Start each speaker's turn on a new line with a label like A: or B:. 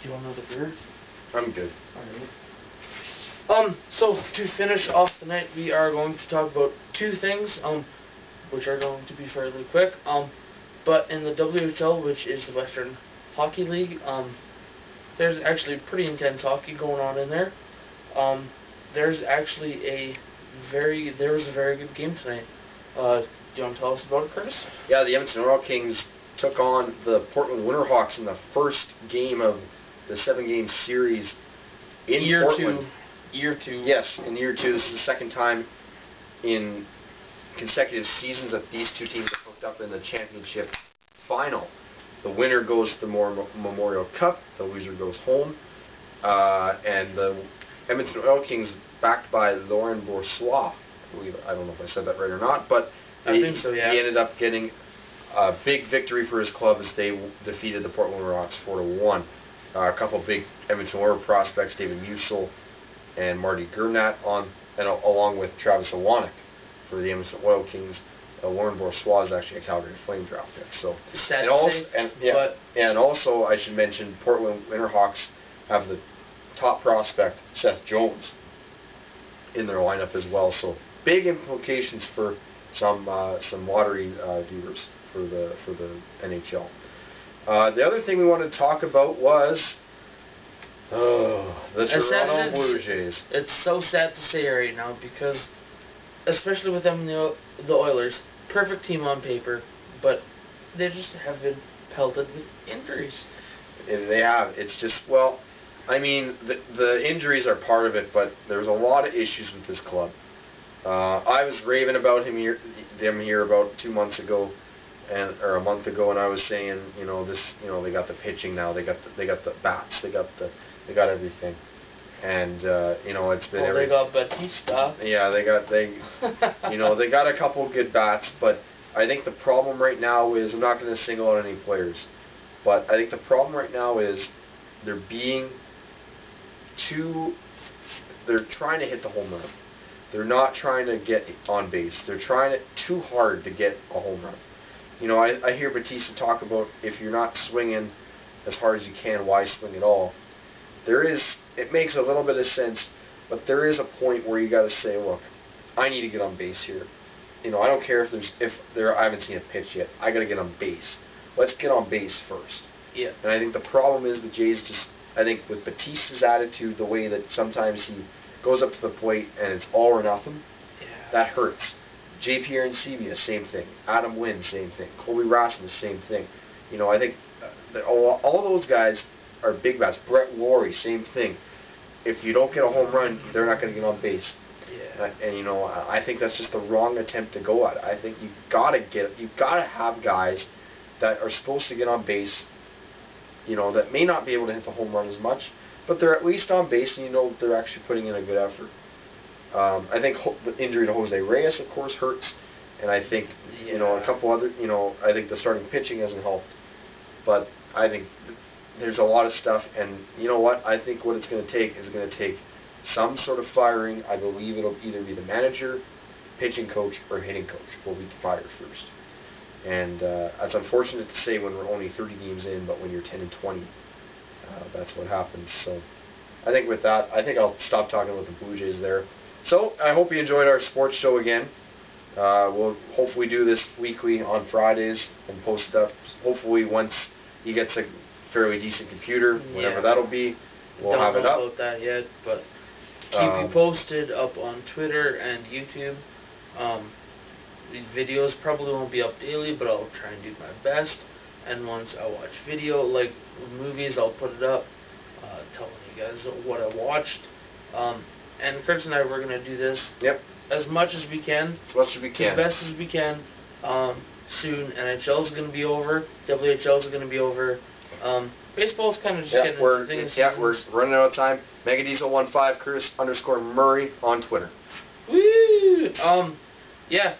A: Do you want another beer?
B: I'm good.
A: Alright. So to finish off the night, we are going to talk about two things, which are going to be fairly quick. But in the WHL, which is the Western Hockey League, there's actually pretty intense hockey going on in there. There's actually there was a very good game tonight. Do you want to tell us about it, Curtis?
B: Yeah, the Edmonton OIlkings took on the Portland Winterhawks in the first game of the 7-game series in Portland.
A: Year two.
B: Yes, in year two. This is the second time in consecutive seasons that these two teams have hooked up in the championship final. The winner goes to the Memorial Cup, the loser goes home, and the Edmonton OIlkings, backed by Laurent Bourgeois, I don't know if I said that right or not, but
A: I think so, yeah.
B: He ended up getting a big victory for his club as they defeated the Portland Winterhawks 4-1. A couple of big Edmonton Oilers prospects, David Musil and Marty Gernat, along with Travis Iwanek for the Edmonton OIlkings. Laurent Bourgeois is actually a Calgary Flame draft pick. So, and also I should mention Portland Winterhawks have the top prospect Seth Jones in their lineup as well. So big implications for some lottery viewers for the NHL. The other thing we wanted to talk about was the Toronto Blue Jays.
A: It's so sad to say right now because, especially with them, the Oilers, perfect team on paper, but they just have been pelted with injuries.
B: They have. It's just, well, I mean, the injuries are part of it, but there's a lot of issues with this club. I was raving about them here about 2 months ago, or a month ago, and I was saying, they got the pitching now, they got the bats, they got everything, and it's been.
A: They got Batista.
B: Yeah, they got a couple good bats, but I think the problem right now is, I'm not going to single out any players, but I think the problem right now is they're trying to hit the home run. They're not trying to get on base. They're trying too hard to get a home run. I hear Batista talk about, if you're not swinging as hard as you can, why swing at all? It makes a little bit of sense, but there is a point where you got to say, look, I need to get on base here. I don't care I haven't seen a pitch yet. I got to get on base. Let's get on base first.
A: Yeah.
B: And I think the problem is the Jays I think with Batista's attitude, the way that sometimes he goes up to the plate and it's all or nothing, that hurts. J. Pierre and Sebia, same thing. Adam Wynn, same thing. Colby Rasmus, same thing. I think all those guys are big bats. Brett Laurie, same thing. If you don't get a home run, they're not going to get on base.
A: Yeah.
B: And I think that's just the wrong attempt to go at it. I think you've got to have guys that are supposed to get on base, that may not be able to hit the home run as much, but they're at least on base, and they're actually putting in a good effort. I think the injury to Jose Reyes, of course, hurts, and I think a couple other, I think the starting pitching hasn't helped, but I think there's a lot of stuff, and you know what? I think what it's going to take is going to take some sort of firing. I believe it'll either be the manager, pitching coach, or hitting coach will be fired first. And it's unfortunate to say when we're only 30 games in, but when you're 10-20, that's what happens. So I think with that, I'll stop talking about the Blue Jays there. So I hope you enjoyed our sports show again. We'll hopefully do this weekly on Fridays and post up. Hopefully once he gets a fairly decent computer, whatever that'll be, we'll have it up.
A: Don't know about that yet, but keep you posted up on Twitter and YouTube. These videos probably won't be up daily, but I'll try and do my best. And once I watch video, like movies, I'll put it up, telling you guys what I watched. And Curtis and I, we're going to do this as much as we can.
B: As much as we can.
A: As best as we can. Soon, NHL is going to be over. WHL is going to be over. Baseball's kind of just getting into things.
B: Yeah, we're running out of time. Megadiesel15, Curtis_Murray on Twitter.
A: Woo! Yeah.